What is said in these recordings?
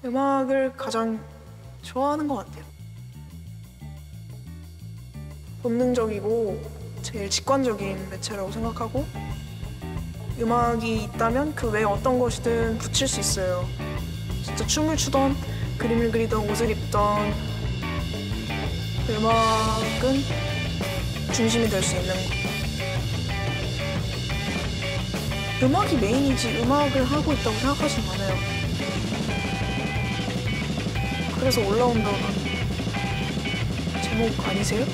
음악을 가장 좋아하는 것 같아요. 본능적이고 제일 직관적인 매체라고 생각하고 음악이 있다면 그 외에 어떤 것이든 붙일 수 있어요. 진짜 춤을 추던 그림을 그리던 옷을 입던 음악은 중심이 될 수 있는 거. 음악이 메인이지 음악을 하고 있다고 생각하진 않아요. 그래서 올라운더라는 제목 아니세요?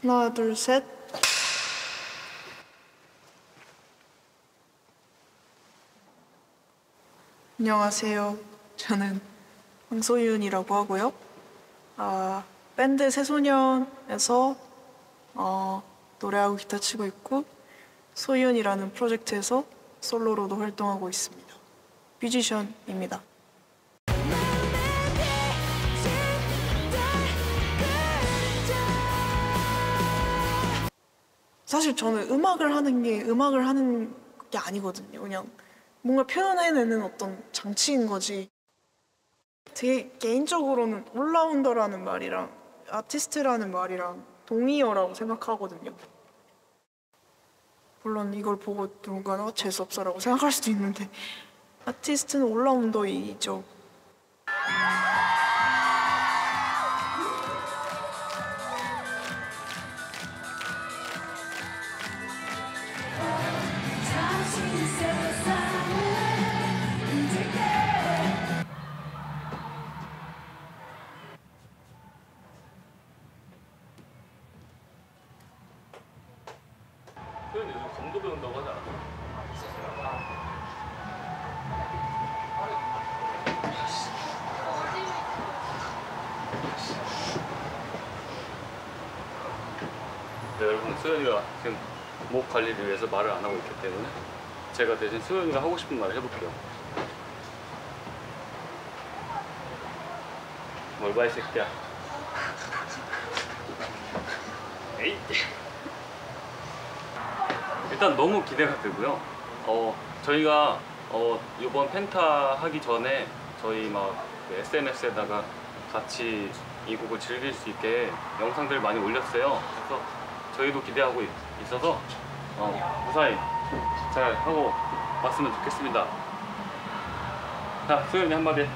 하나, 둘, 셋. 안녕하세요. 저는 황소윤이라고 하고요. 밴드 새소년에서 노래하고 기타 치고 있고 소윤이라는 프로젝트에서 솔로로도 활동하고 있습니다. 뮤지션입니다. 사실 저는 음악을 하는 게 아니거든요. 그냥 뭔가 표현해내는 어떤 장치인 거지. 되게 개인적으로는 올라운더라는 말이랑 아티스트라는 말이랑 동의어라고 생각하거든요. 물론 이걸 보고 누군가는 재수없어라고 생각할 수도 있는데 아티스트는 올라운더이죠. 소연이 요즘 검도 배운다고 하지 않았어? 네, 여러분, 소연이가 지금 목 관리를 위해서 말을 안 하고 있기 때문에 제가 대신 소연이가 하고 싶은 말을 해볼게요. 뭘 봐, 이 새끼야. 에이. 일단 너무 기대가 되고요. 저희가 이번 펜타 하기 전에 저희 막 SNS에다가 같이 이 곡을 즐길 수 있게 영상들을 많이 올렸어요. 그래서 저희도 기대하고 있어서 무사히 잘 하고 왔으면 좋겠습니다. 자, 소연이 한마디.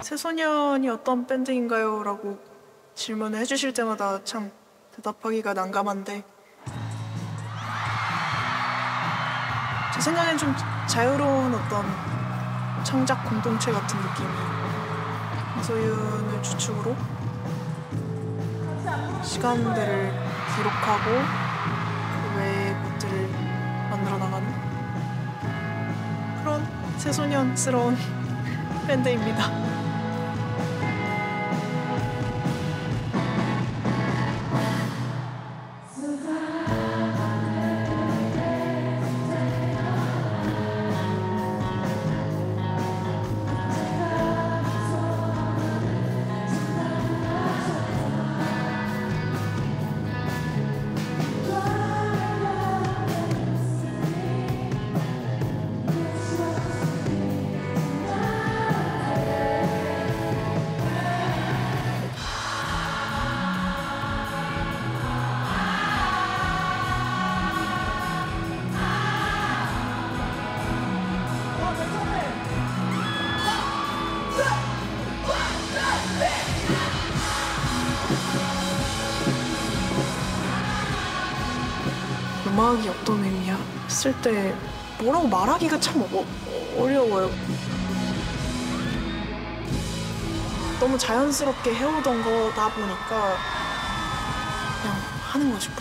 새소년이 어떤 밴드인가요? 라고 질문을 해주실 때마다 참 대답하기가 난감한데 제 생각엔 좀 자유로운 어떤 창작 공동체 같은 느낌이 황소윤을 주축으로 시간들을 기록하고 그 외의 것들을 만들어 나가는 그런 새소년스러운 밴드입니다. 음악이 어떤 의미야? 했을 때 뭐라고 말하기가 참 어려워요. 너무 자연스럽게 해오던 거다 보니까 그냥 하는 거지 뭐.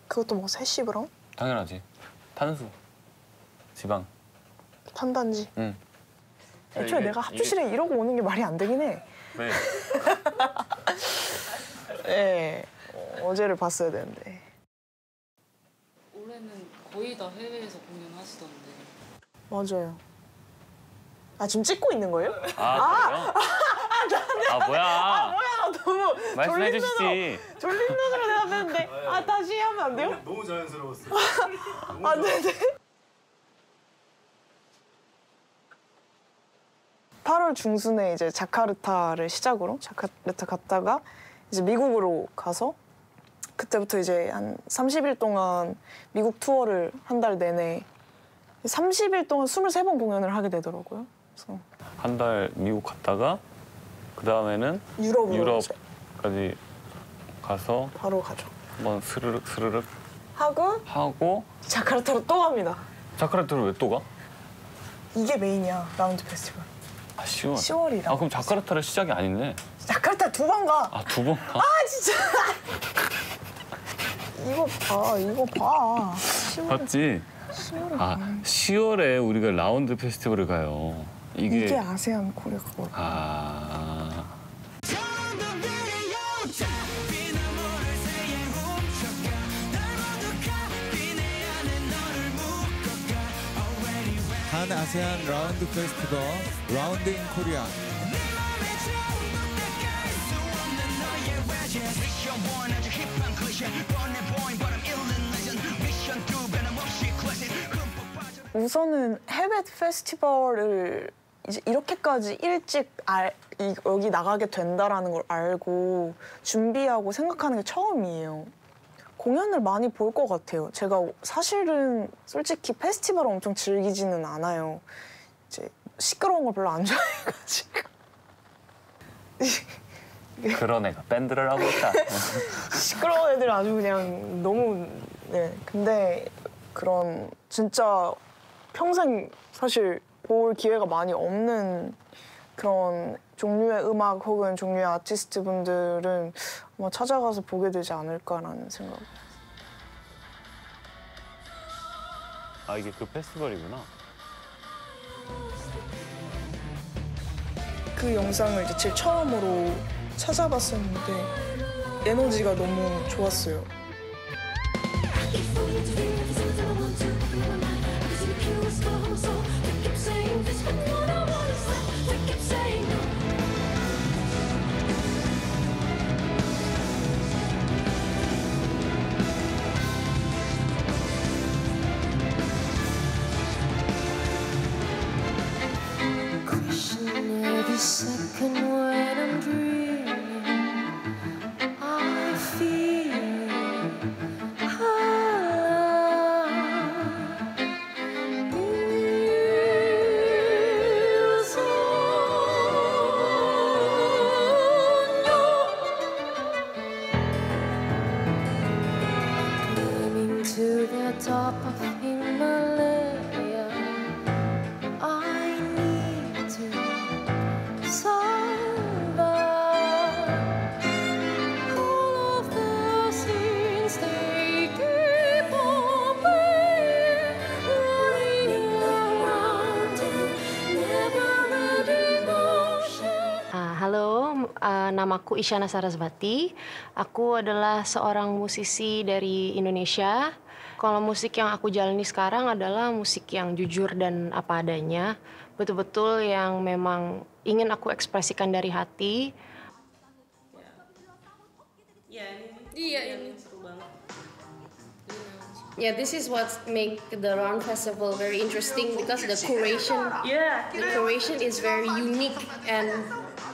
그것도 뭐 세시 브라운? 당연하지. 탄수, 지방. 탄단지. 응. 애초에 내가 합주실에 이러고 오는 게 말이 안 되긴 해. 왜? 네, 어제를 봤어야 되는데. 올해는 거의 다 해외에서 공연하시던데. 맞아요. 아 지금 찍고 있는 거예요? 아, 그래요? 뭐야? 너무 말씀해 주시지. 졸린 눈으로 대답했는데 아 다시 하면 안 돼요? 너무 자연스러웠어요. 아 네네. 8월 중순에 이제 자카르타를 시작으로 자카르타 갔다가 이제 미국으로 가서 그때부터 이제 한 30일 동안 미국 투어를 한 달 내내 30일 동안 23번 공연을 하게 되더라고요. 그래서 한 달 미국 갔다가 그 다음에는 유럽으로 이제 유럽까지 가서 바로 가죠. 한번 스르륵 하고 자카르타로 또 갑니다. 자카르타를 왜 또 가? 이게 메인이야, 라운드 페스티벌. 아 10월. 10월이라. 아 그럼 자카르타를 시작이 아니네. 자카르타 2번 가. 아 2번 가? 아 진짜. 이거 봐. 10월. 맞지? 10월에 아 10월에 우리가 라운드 페스티벌을 가요. 이게 아세안 코리아 그거. 아. 한 아세안 라운드 페스티벌 라운드 인 코리아. 우선은 해외 페스티벌을 이제 이렇게까지 일찍 여기 나가게 된다라는 걸 알고 준비하고 생각하는 게 처음이에요. 공연을 많이 볼 것 같아요. 제가 사실은 솔직히 페스티벌을 엄청 즐기지는 않아요. 이제 시끄러운 걸 별로 안 좋아해가지고. 그런 애가 밴드를 하고 있다. 시끄러운 애들 아주 그냥 너무 네. 근데 그런 진짜 평생 사실 볼 기회가 많이 없는 그런 종류의 음악 혹은 종류의 아티스트 분들은 아마 찾아가서 보게 되지 않을까라는 생각. 아 이게 그 페스티벌이구나. 그 영상을 이제 제일 처음으로 찾아봤었는데 에너지가 너무 좋았어요. Every second when I'm dreaming, I feel climbing to the top of Himalaya. I need to survive. All of the scenes they keep on playing, running around in never-ending motion. Halo, namaku Isyana Sarasvati. Aku adalah seorang musisi dari Indonesia. Kalau musik yang aku jalani sekarang adalah musik yang jujur dan apa adanya. Betul-betul yang memang ingin aku ekspresikan dari hati. Iya, ini seru banget. Yeah, this is what make the Round Festival very interesting because the curation, the curation is very unique and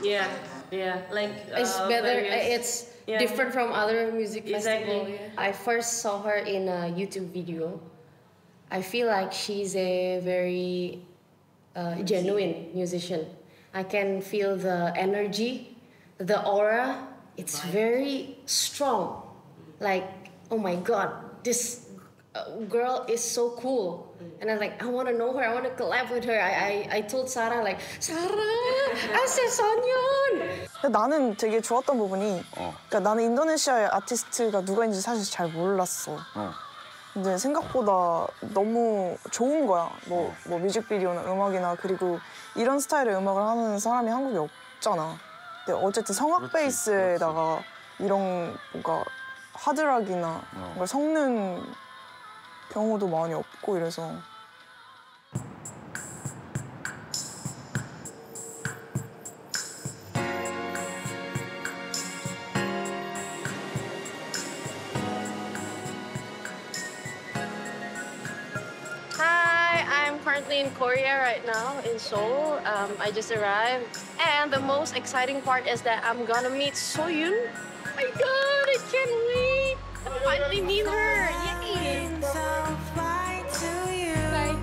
Yeah, like it's better. various- It's Yeah. different from other music festival. Exactly. I first saw her in a YouTube video, I feel like she's a very genuine musician. I can feel the energy, the aura. It's very strong. Like, oh my God, this girl is so cool. And I'm like, I want to know her. I want to collab with her. I told Sarah like, Sarah, I said Sonyeon. 나는 되게 좋았던 부분이 그러니까 나는 인도네시아의 아티스트가 누가인지 사실 잘 몰랐어. 근데 생각보다 너무 좋은 거야. 뭐 뮤직비디오나 음악이나 그리고 이런 스타일의 음악을 하는 사람이 한국에 없잖아. 근데 어쨌든 성악 베이스에다가 이런 뭔가 하드락이나 뭔가 섞는 경우도 많이 없고 이래서 Hi, I'm currently in Korea right now, in Seoul. I just arrived. And the most exciting part is that I'm gonna meet Soyun. Oh my God, I can't wait. I finally meet her. Yay! Like,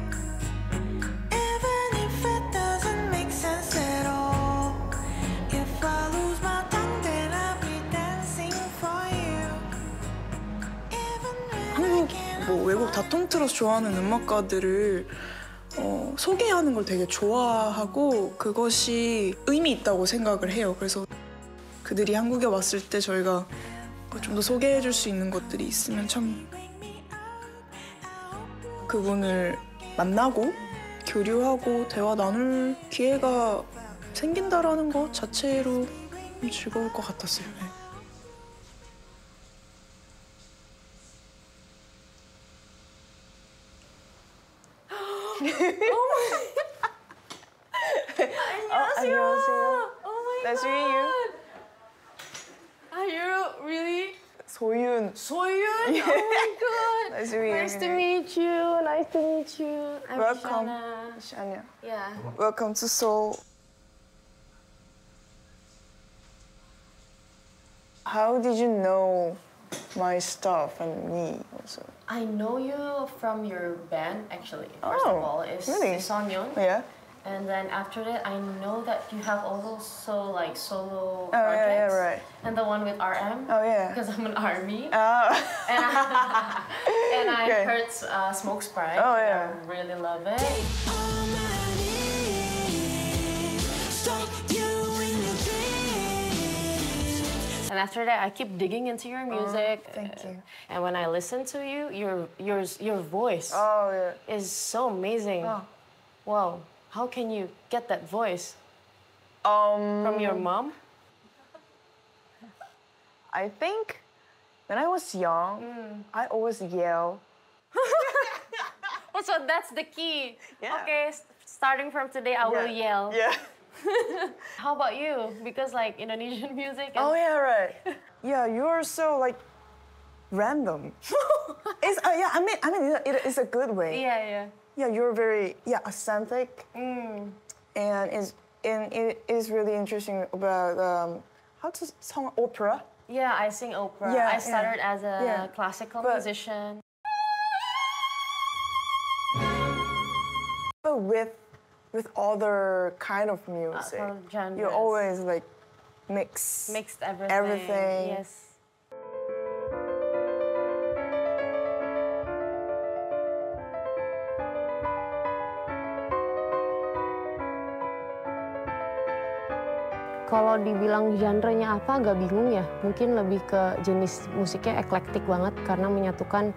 Even if it doesn't make sense at all, if I lose my tongue, then I'll be dancing for you. Even when I can't 뭐 외국 다 통틀어서 좋아하는 음악가들을 소개하는 걸 되게 좋아하고 그것이 의미 있다고 생각을 해요. 그래서 그들이 한국에 왔을 때 저희가 좀 더 소개해 줄 수 있는 것들이 있으면 참 그분을 만나고 교류하고 대화 나눌 기회가 생긴다라는 것 자체로 좀 즐거울 것 같았어요. 네. 안녕하세요. oh my Nice to meet you. Are you really 소윤. Soyun? Oh my God. Nice to meet you. Nice to meet you. Nice to meet you. I'm Welcome. Shana. Shania. Yeah. Welcome to Seoul. How did you know my stuff and me also? I know you from your band, actually. First Oh, of all, it's really? Sonyeon. Yeah? And then after that, I know that you have also like solo Oh, yeah, projects. right. And the one with RM. Oh, yeah. Because I'm an army. Oh. And I Okay. heard Smoke Sprite. Oh, yeah. I really love it. on my knees, stalk you in your dreams. And after that, I keep digging into your music. thank you. And when I listen to you, your voice Oh, yeah. is so amazing. Oh. Wow. How can you get that voice? From your mom? I think when I was young, I always yell. Oh, so that's the key. Yeah. Okay, starting from today, I will yell. Yeah. How about you? Because like Indonesian music. And Oh, yeah, right. Yeah, you're so like random. It's yeah. I mean, it's a good way. Yeah. Yeah, you're very authentic, and it is really interesting about how to sing opera. Yeah, I sing opera. Yeah, I started as a Yeah. classical But- musician. But with other kind of music, Other genres. you always like mix. Mixed everything. Everything. Yes. Kalau dibilang genrenya apa, agak bingung ya. Mungkin lebih ke jenis musiknya eklektik banget karena menyatukan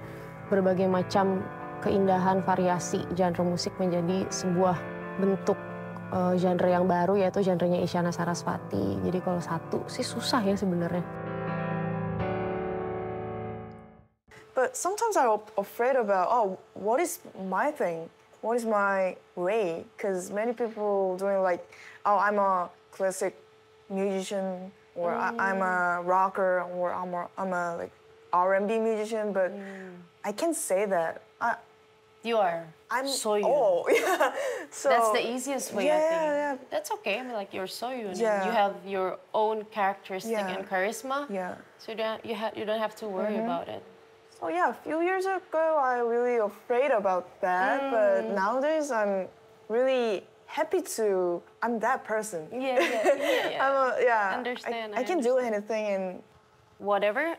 berbagai macam keindahan variasi genre musik menjadi sebuah bentuk genre yang baru, yaitu genrenya Isyana Sarasvati. Jadi kalau satu sih susah ya sebenarnya. But sometimes I'm afraid about what is my thing? What is my way? Because many people doing like, I'm a classic musician, or I'm a rocker, or I'm a like R&B musician, but I can't say that. You are. I'm Soyun. Oh, yeah. So That's the easiest way, I think. Yeah. That's okay. I mean, like you're Soyun. And Yeah. you have your own characteristic Yeah. and charisma. Yeah. So you don't have to worry about it. So yeah, a few years ago, I really afraid about that, but nowadays I'm really happy to. I'm that person. Yeah, yeah, yeah. I'm a, yeah. Understand, I I can do anything, and Whatever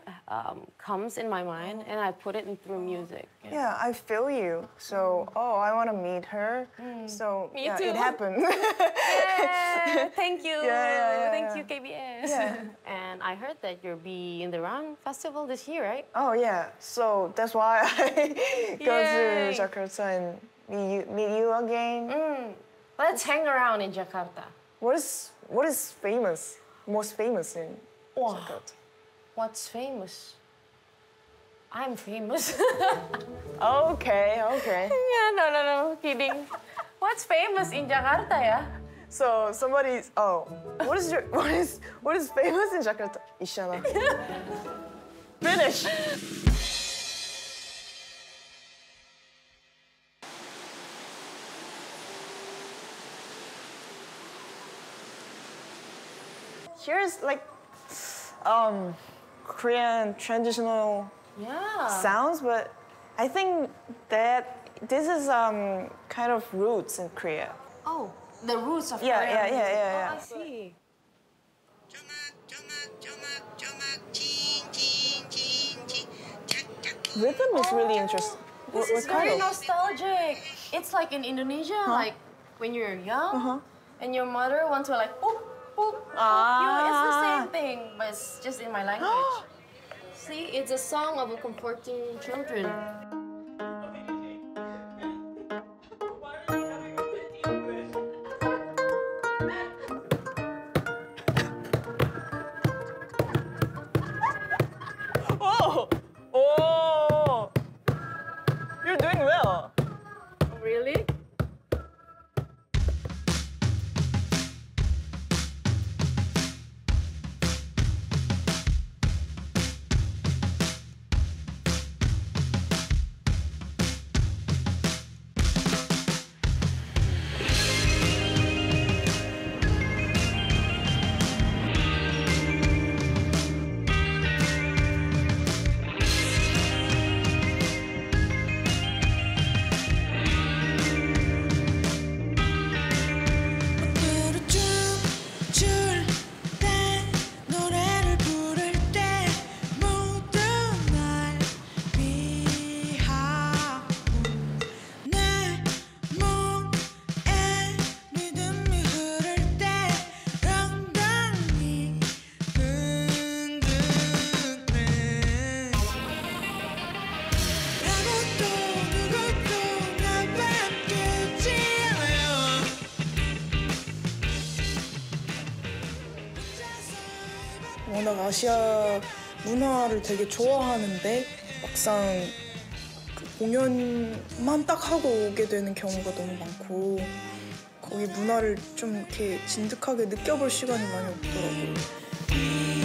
comes in my mind, and I put it in through music. yeah, I feel you. So I want to meet her. So Me yeah, too. it happened. Yeah, thank you. Yeah. Thank you, KBS. Yeah. And I heard that you'll be in the Round Festival this year, right? Oh yeah, so that's why I go Yay. to Jakarta and meet you again. Let's hang around in Jakarta. What is famous? Most famous in Wow. Jakarta? What's famous? I'm famous. Okay. Yeah, no, kidding. What's famous in Jakarta, yeah? So somebody's what is famous in Jakarta? Isyana. Finish. Here's like Korean traditional Yeah. sounds, but I think that this is kind of roots in Korea. Oh, the roots of Yeah, Korean yeah, music. yeah. Oh, I see. Rhythm is really interesting. This is very nostalgic. It's like in Indonesia, like when you're young and your mother wants to like poop, poop, poop you. It's the same thing, but it's just in my language. See, it's a song of comforting children. Oh, you're doing well. Really? 춤출 때 노래를 부를 때 모두 날 위하고 내 몸에 리듬이 흐를 때 엉덩이 흔드네 아무도 누구도 나와 함께지 않아요 워낙 아시아 문화를 되게 좋아하는데 막상 그 공연만 딱 하고 오게 되는 경우가 너무 많고 거기 문화를 좀 이렇게 진득하게 느껴볼 시간이 많이 없더라고요.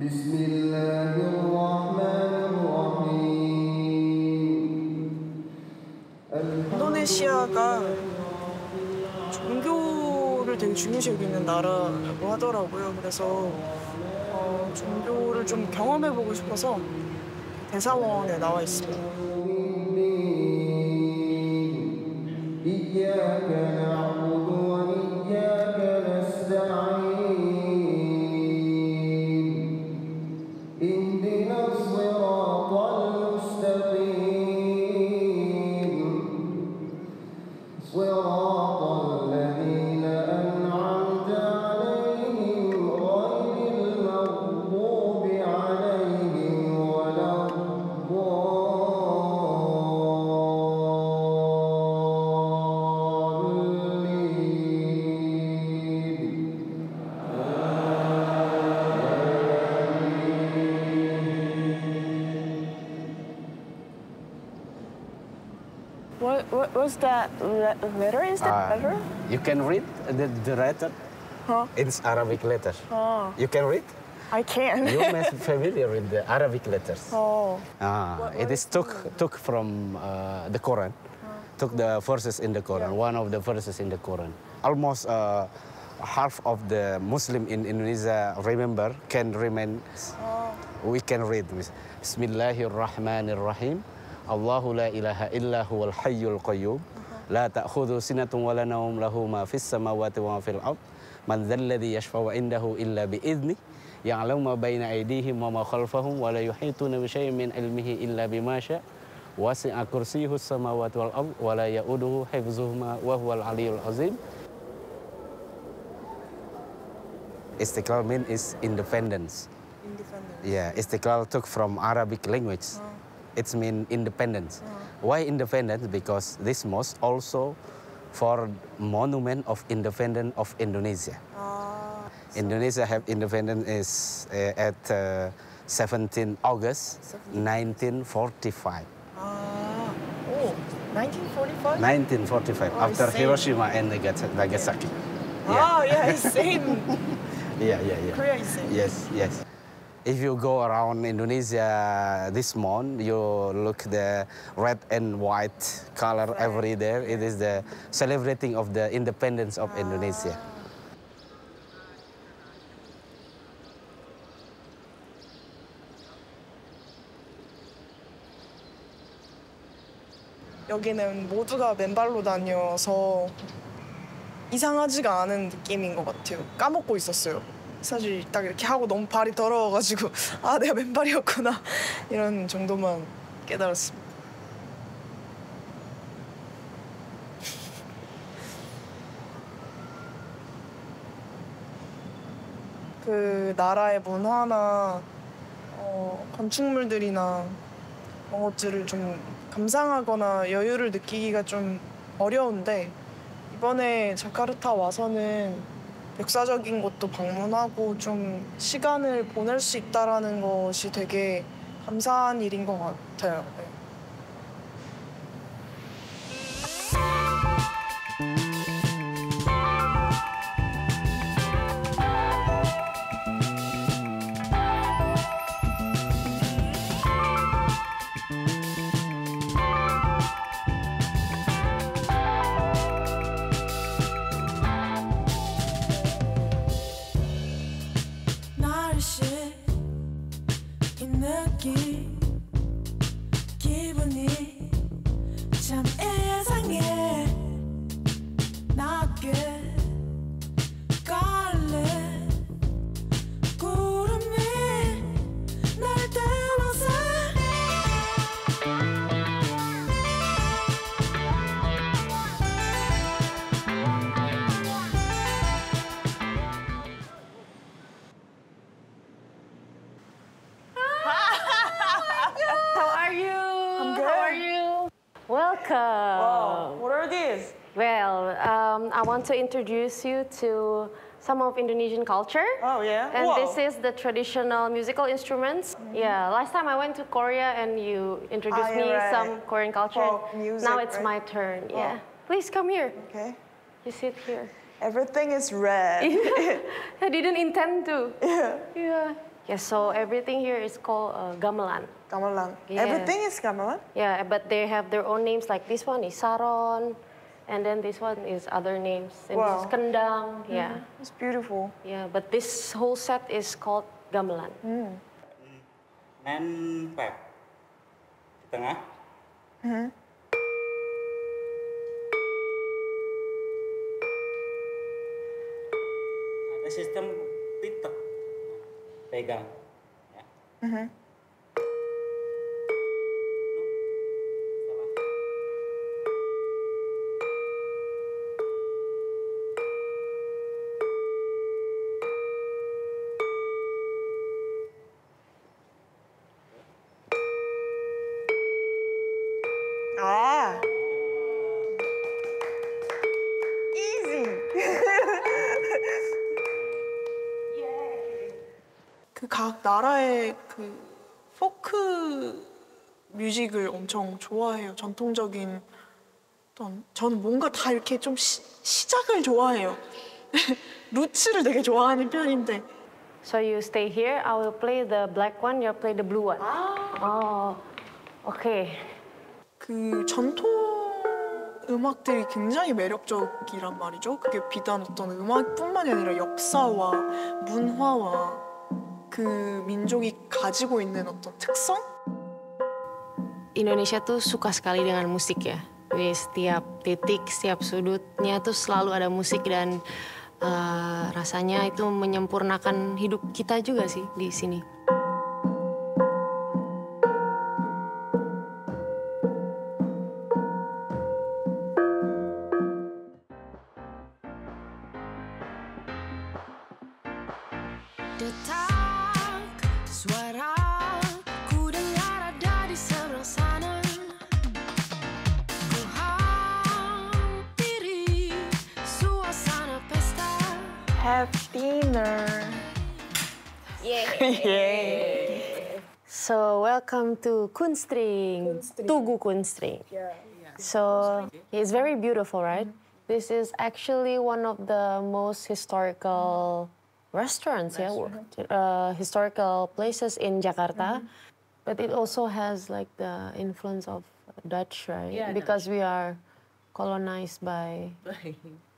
بسم الله الرحمن الرحيم 인도네시아가 종교를 되게 중요시 여기는 나라라고 하더라고요. 그래서 종교를 좀 경험해보고 싶어서 대사원에 나와 있습니다. إياك نعبد وإياك نستعين اهدنا الصراط المستقيم صراط الذين أنعمت عليهم غير المغضوب عليهم What's that letter? Is that letter? You can read the letter. Huh? It's Arabic letters. You can read? I can. You must be familiar with the Arabic letters. Oh. It is took from the Quran. Took the verses in the Quran. One of the verses in the Quran. Almost half of the Muslim in Indonesia can remain. We can read. Bismillahirrahmanirrahim. Allahu la ilaha illa huwal hayyul qayyum. La ta'khudhu sinatun wa la nawm lahu ma fis samawati wa ma fil ard. Man dhal ladzi yashfa'u indahu illa bi idzni. Ya'lamu ma baina aydihim wa ma khalfahum wa la yuhituna bi syai'in min ilmihi illa bima syaa. Wasi'a kursiyyuhu samawati wal ard wa la ya'uduhu hifdzuhuma wa huwal aliyyul azim. Istiqlal means is independence. Independence. Yeah, Istiqlal took from Arabic language. It means independence. Why independence? Because this mosque also for monument of independence of Indonesia. Indonesia have independence is at 17 August 1945. Oh, 1945? 1945, after same. Hiroshima and Nagasaki. Yeah, same. Yeah. Korea is same. Yes. If you go around Indonesia this month, you look the red and white color every day. It is the celebrating of the independence of Indonesia. 여기는 모두가 맨발로 다녀서 이상하지가 않은 느낌인 것 같아요. 까먹고 있었어요. 사실 딱 이렇게 하고 너무 발이 더러워가지고 아 내가 맨발이었구나 이런 정도만 깨달았습니다. 그 나라의 문화나 건축물들이나 그런 것들을 좀 감상하거나 여유를 느끼기가 좀 어려운데 이번에 자카르타 와서는 역사적인 곳도 방문하고 좀 시간을 보낼 수 있다라는 것이 되게 감사한 일인 것 같아요. 네. 날씨 이 느낌 기분이 참 이상해 낮게 갈래 구름이 날 태워서 How are you? I'm good. How are you? Welcome. Wow, what are these? Well, I want to introduce you to some of Indonesian culture. Oh yeah. And Whoa. this is the traditional musical instruments. Yeah, last time I went to Korea and you introduced Ah, me yeah, right. some Korean culture. Folk music, Now it's right? my turn. Yeah. Wow. Please come here. Okay. You sit here. Everything is red. I didn't intend to. Yeah. Yeah. Yeah, so everything here is called gamelan. Gamelan. Yeah. Everything is gamelan? Yeah, but they have their own names. Like this one is saron, and then this one is other names. And this is Wow. kendang. Yeah, It's beautiful. yeah. But this whole set is called gamelan. Nempel di tengah. Ada sistem titik pegang. Ya. Setelah. 아. Easy. 그 각 나라의 그 포크 뮤직을 엄청 좋아해요. 전통적인 저는 뭔가 다 이렇게 좀 시작을 좋아해요. 루츠를 되게 좋아하는 편인데. So you stay here. I will play the black one. You play the blue one. Oh, okay. 그 전통 음악들이 굉장히 매력적이란 말이죠. 그게 비단 어떤 음악뿐만이 아니라 역사와 문화와 그 민족이 가지고 있는 어떤 특성? Indonesia tuh suka sekali dengan musik ya. Di setiap titik, setiap sudutnya tuh selalu ada musik dan rasanya itu menyempurnakan hidup kita juga sih di sini. Detak suara ku dengar ada di seberang sana. Ku hampiri suasana pesta. Have dinner. So welcome to Kunstring, Tugu Kunstring. So it's very beautiful, right? This is actually one of the most historical restaurants, historical places in Jakarta. But it also has like the influence of Dutch, right? Yeah, because we are colonized by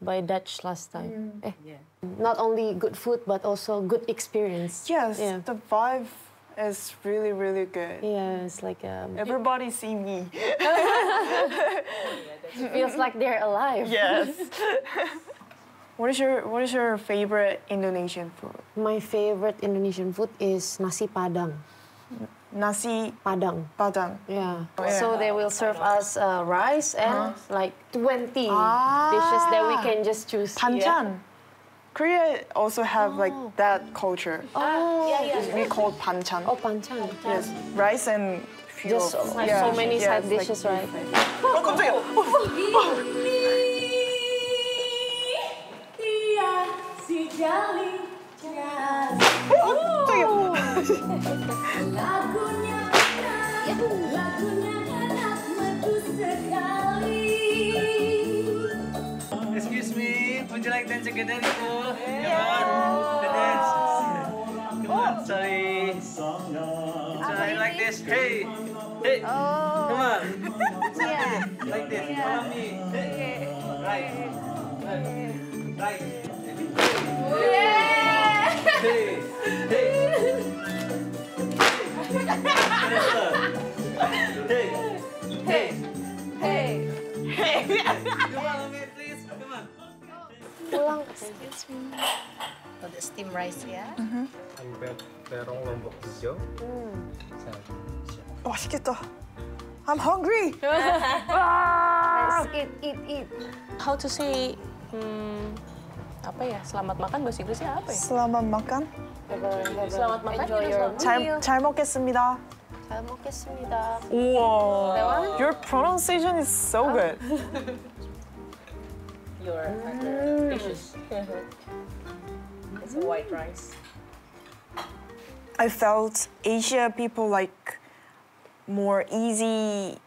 Dutch last time. Not only good food, but also good experience. Yes, Yeah. the vibe is really, really good. Yeah, it's like Everybody see me. it feels like they're alive. Yes. What is your favorite Indonesian food? My favorite Indonesian food is nasi padang. Nasi Padang. padang. Yeah. Oh, yeah. So they will serve us rice and like 20 dishes that we can just choose. Banchan. Korea also have like that culture. Oh, We call banchan. Oh, banchan. Yes, rice and few Just of- like yeah. so many Yeah, side it's like dishes, right? Oh, 깜짝이야. Excuse me, would you like dance again, Nico? Come on, the dance. Come on, sorry. I like this. Hey, hey, come on. Like this. Follow me. Hey, right, right. Hey, hey. Hey, hey. Come on, me, please. Come on. Pulang. Oh, the steam rice ya. Terong lombok hijau. 맛있겠다. I'm hungry. Let's eat. How to say apa ya? Selamat makan bahasa Inggrisnya apa ya? Selamat makan. Selamat makan. Enjoy your 잘 먹겠습니다. 잘 먹겠습니다. 우와. Your pronunciation is so good. your dishes. It's a white rice. I felt Asia people like more easy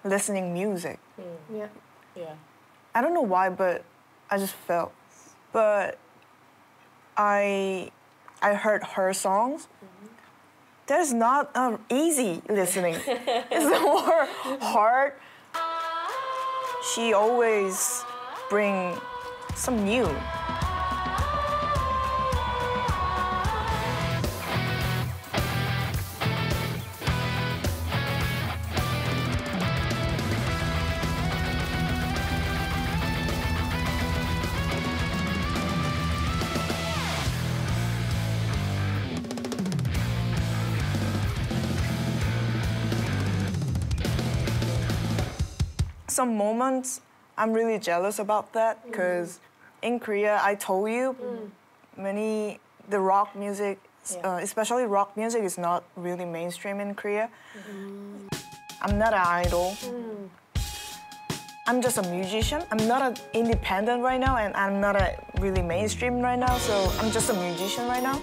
listening music. Yeah. Yeah. I don't know why, but I just felt. But I heard her songs. That's not easy listening. It's more hard. She always bring some new. Some moments I'm really jealous about that because in Korea, I told you, the rock music, especially rock music, is not really mainstream in Korea. I'm not an idol. I'm just a musician. I'm not an independent right now, and I'm not a really mainstream right now. So I'm just a musician right now.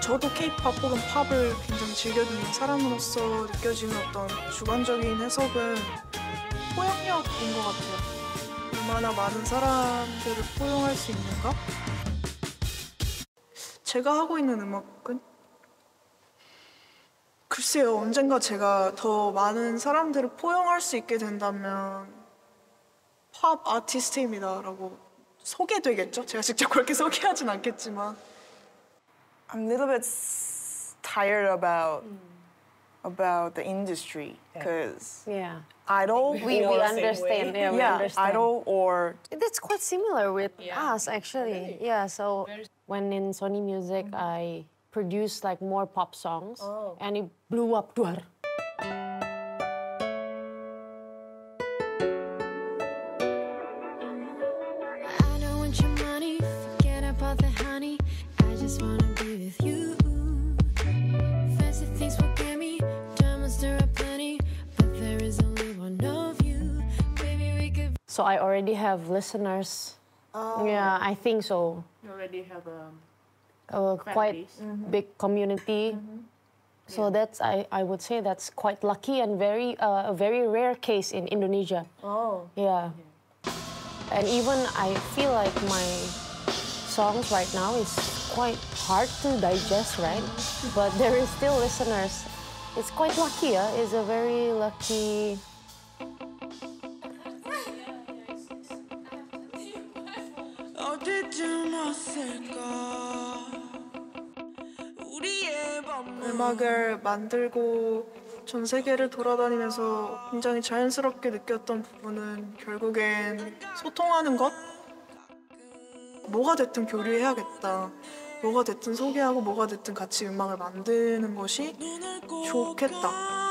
저도 K-pop 혹은 팝을 굉장히 즐겨 듣는 사람으로서 느껴지는 어떤 주관적인 해석은 포용력인 것 같아요. 얼마나 많은 사람들을 포용할 수 있는가? 제가 하고 있는 음악은 글쎄요, 언젠가 제가 더 많은 사람들을 포용할 수 있게 된다면 팝 아티스트입니다라고 소개되겠죠? 제가 직접 그렇게 소개하진 않겠지만. I'm a little bit tired about the industry because Yeah. idol We or understand. Yeah, we understand. idol or It's quite similar with us, actually. Yeah, so when in Sony Music, I produced like more pop songs, and it blew up duar. I don't want your money, forget about the honey. I just wanna be with you. Fancy things will get me, diamonds there are plenty, but there is only one of you. Baby, we could. So I already have listeners. Yeah, I think so. You already have a Quite big community. So that's I would say that's quite lucky and a very rare case in Indonesia. Oh. Yeah. And even I feel like my songs right now is quite hard to digest, right? But there is still listeners. It's quite lucky, yeah. It's a very lucky. 음악을 만들고 전 세계를 돌아다니면서 굉장히 자연스럽게 느꼈던 부분은 결국엔 소통하는 것? 뭐가 됐든 교류해야겠다. 뭐가 됐든 소개하고 뭐가 됐든 같이 음악을 만드는 것이 좋겠다.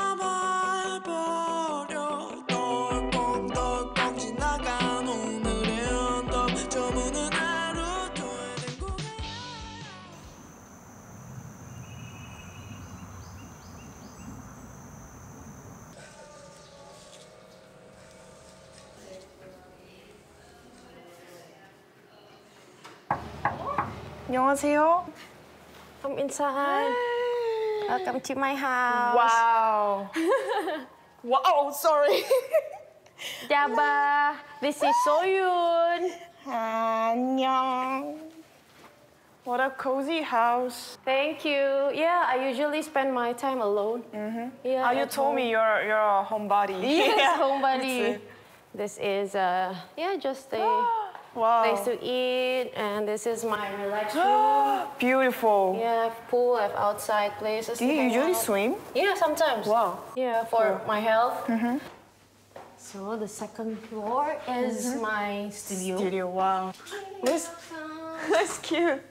안녕하세요. Come inside. Welcome to my house. Wow. Wow, sorry. Jaba, this is Soyun. 안녕. What a cozy house. Thank you. Yeah, I usually spend my time alone. Yeah, You at told home. me you're a homebody. Yes, homebody. That's This is just a Wow. place to eat, and this is my relaxed room. Beautiful. Yeah, I have pool, I have outside places. Do to you hang usually out. swim? Yeah, sometimes. Wow. Yeah, for my health. So the second floor is my studio. Studio, wow. That's cute.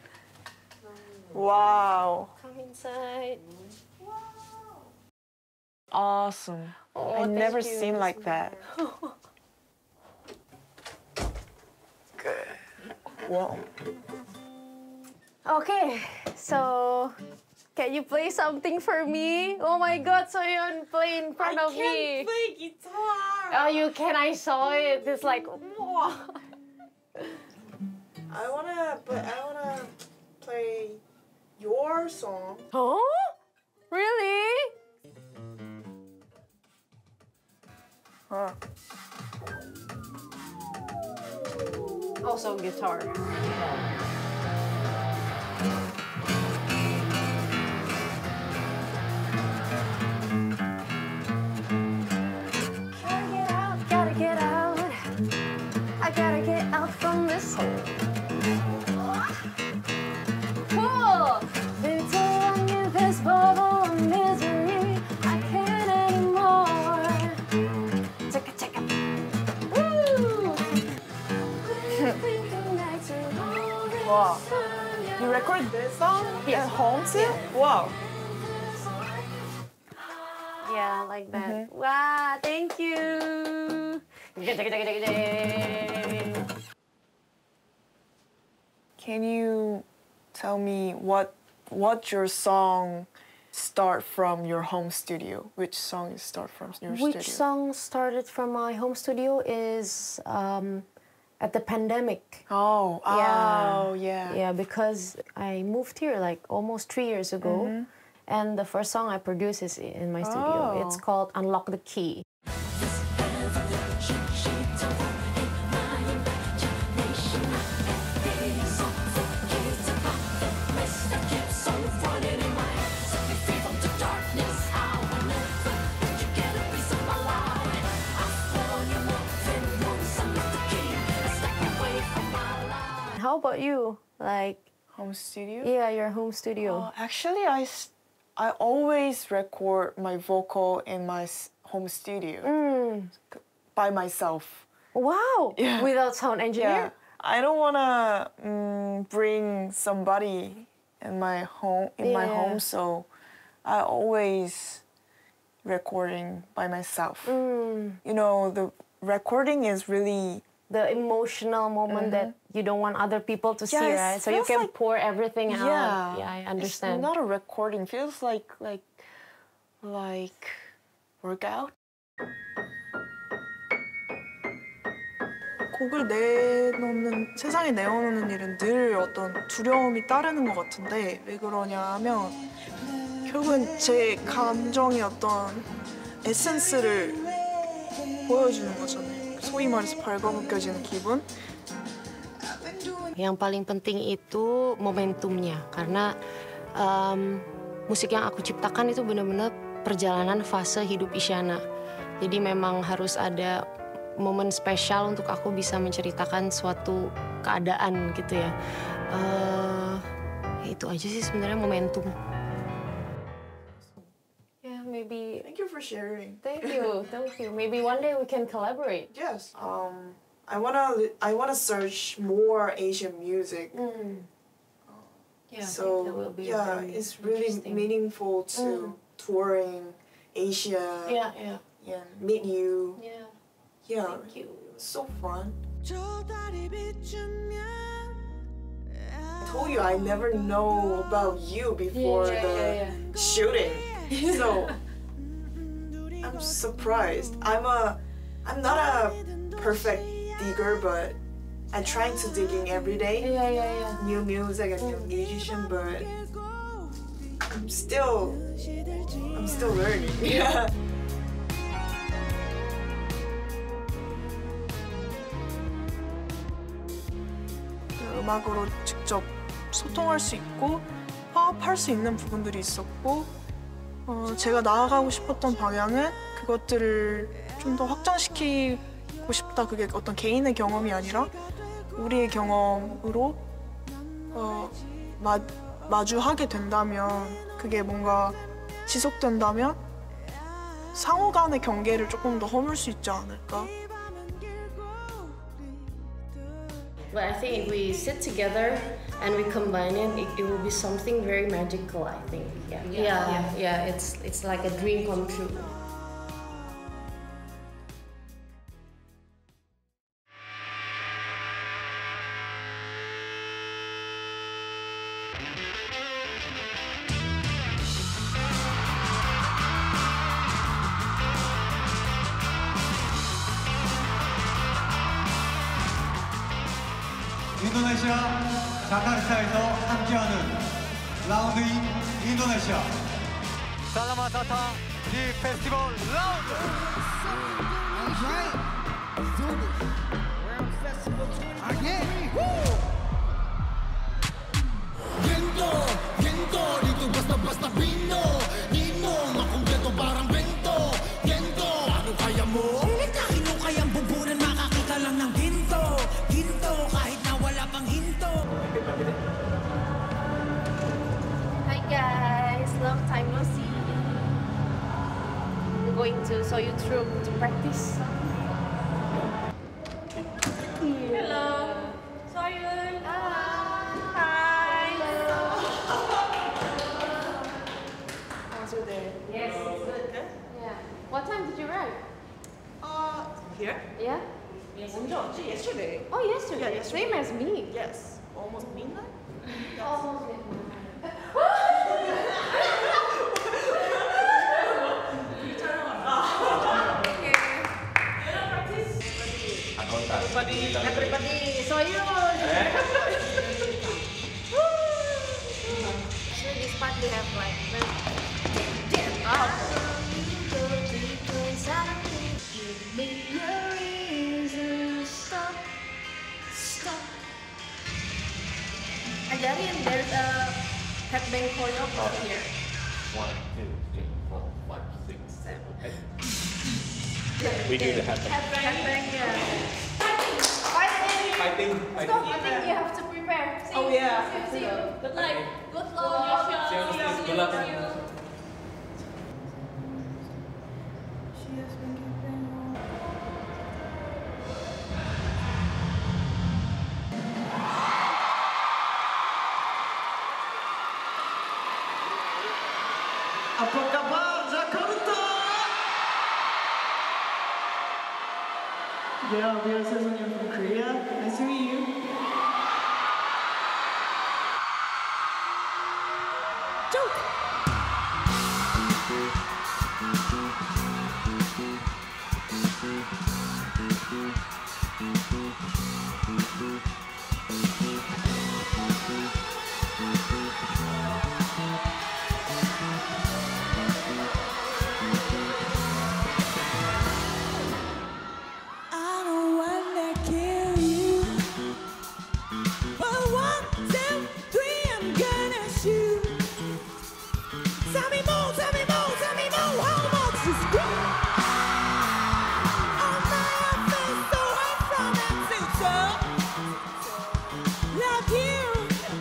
Wow. Come inside. Awesome. Oh, I've never thank you. seen like that. Good. Wow. Okay, so can you play something for me? Oh my God, Soyeon, play in front of me. play guitar. Oh, you can. I saw it. It's like, wow. I wanna play your song. Oh? Really? Huh. Also guitar. Gotta get out. I gotta get out from this hole. Cool! Baby, too long in this bubble of misery. I can't anymore. Check it, check it. Woo! Wow. You record this song at home too? Wow. Yeah, like that. Wow, thank you. Can you tell me what your song start from your home studio? Which song start from your studio? Which song started from my home studio is at the pandemic. Oh, yeah. Yeah, because I moved here like almost 3 years ago, and the first song I produced is in my studio. Oh. It's called Unlock the Key. How about you? Like, Home studio? yeah, your home studio. Actually, I always record my vocal in my home studio by myself. Wow! Yeah. Without sound Yeah, engineer? I don't wanna bring somebody in my home Yeah. so I always recording by myself. You know, the recording is really The emotional moment that you don't want other people to see, Yeah, it right? So you feels can like- pour everything out. yeah. Yeah, I understand. It's not a recording. Feels like workout. 곡을 내놓는 세상에 내어놓는 일은 늘 어떤 두려움이 따르는 것 같은데 왜 그러냐 하면 결국엔 제 감정의 어떤 에센스를 보여주는 거잖아요. 소위 말해서 발버둥껴지는 기분. Yang paling penting itu momentumnya, karena musik yang aku ciptakan itu benar-benar perjalanan fase hidup Isyana. Jadi memang harus ada momen spesial untuk aku bisa menceritakan suatu keadaan gitu ya. Itu aja sih sebenarnya momentum. Yeah, maybe. Thank you for sharing. Thank you. Maybe one day we can collaborate. Yes. I wanna search more Asian music. Yeah, So that will be yeah, very it's really interesting. meaningful to touring Asia. Yeah. And meet you. Yeah. Yeah, Thank you. it was so fun. 저 달이 비추면 I told you I never know about you before the shooting, so I'm surprised. I'm not a perfect digger, but I'm trying to dig in every day. Yeah. New music and new musician, but I'm still learning. Yeah. 음악으로 직접 소통할 수 있고 화합할 수 있는 부분들이 있었고 제가 나아가고 싶었던 방향은 그것들을 좀 더 확장시키고 싶다. 그게 어떤 개인의 경험이 아니라 우리의 경험으로 마주하게 된다면 그게 뭔가 지속된다면 상호 간의 경계를 조금 더 허물 수 있지 않을까? But I think if we sit together and we combine it will be something very magical, I think. Yeah. It's like a dream come true. 인도네시아 자카르타에서 함께하는 라운드 인 인도네시아 살라마타타 디 페스티벌 라운드 Viento, dito basta bino Di mo makumpleto parang bento Viento, ano kaya mo? Kahit kayang bubunan makakita lang ng ginto Ginto, kahit na wala pang hinto Hi guys, long time no see. I'm going to Soyu Troop to practice. Hello. Soyun. Hi. Was your day? Yes, it's good. Yeah. What time did you arrive? Here? Yeah. 언제 왔지? Yesterday. Oh, yesterday. Yeah, yesterday. Same as me. Yes. Almost midnight. Almost midnight. Everybody, Soyun! Actually, this part we have like Ajarin, there's a headbang choreo over here. 1, 2, 3, 4, 5, 6, 7, 8. We do the headbang. Headbang, yeah. Fighting! I think you have to prepare. See you. See you. Good luck. Good luck. Good luck. Apa kabar Jakarta? Yeah, we are Sesonyeon from Korea. Nice to meet you. I don't wanna kill you, but 1, 2, 3, I'm gonna shoot. Tell me more, tell me more, tell me more. How much is good? Oh my, I feel so hurt from that picture. Love you,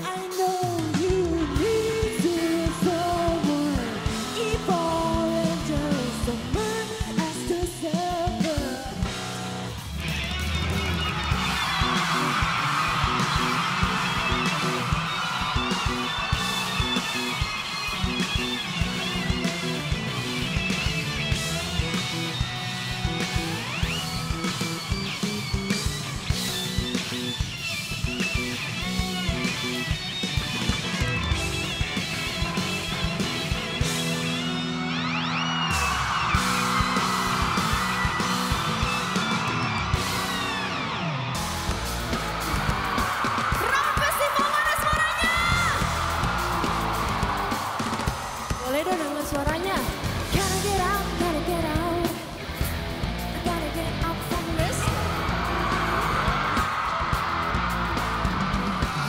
I know you need to someone. If all is just someone has to suffer. Boleh dong dengan suaranya. Gotta get out, gotta get out. I gotta get out from this.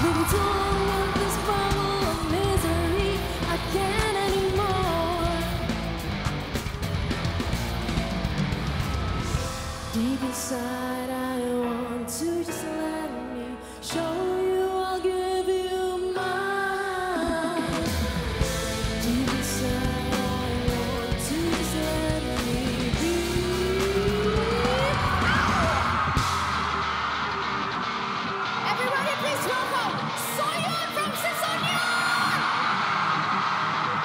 Living told of this bubble of misery. I can't anymore. Deep inside, I want to just let me show you. I'll give you mine. Deep inside, I want to just let me be. Everybody, please welcome Soyun from Sesonyeon.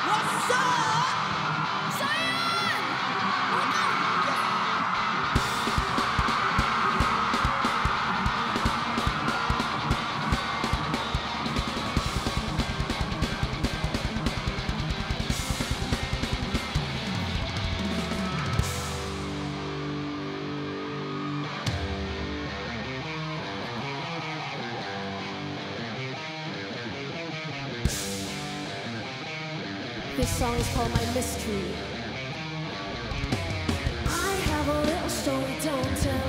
What's up, Soyun? Welcome. This song is called My Mystery. I have a little story, don't tell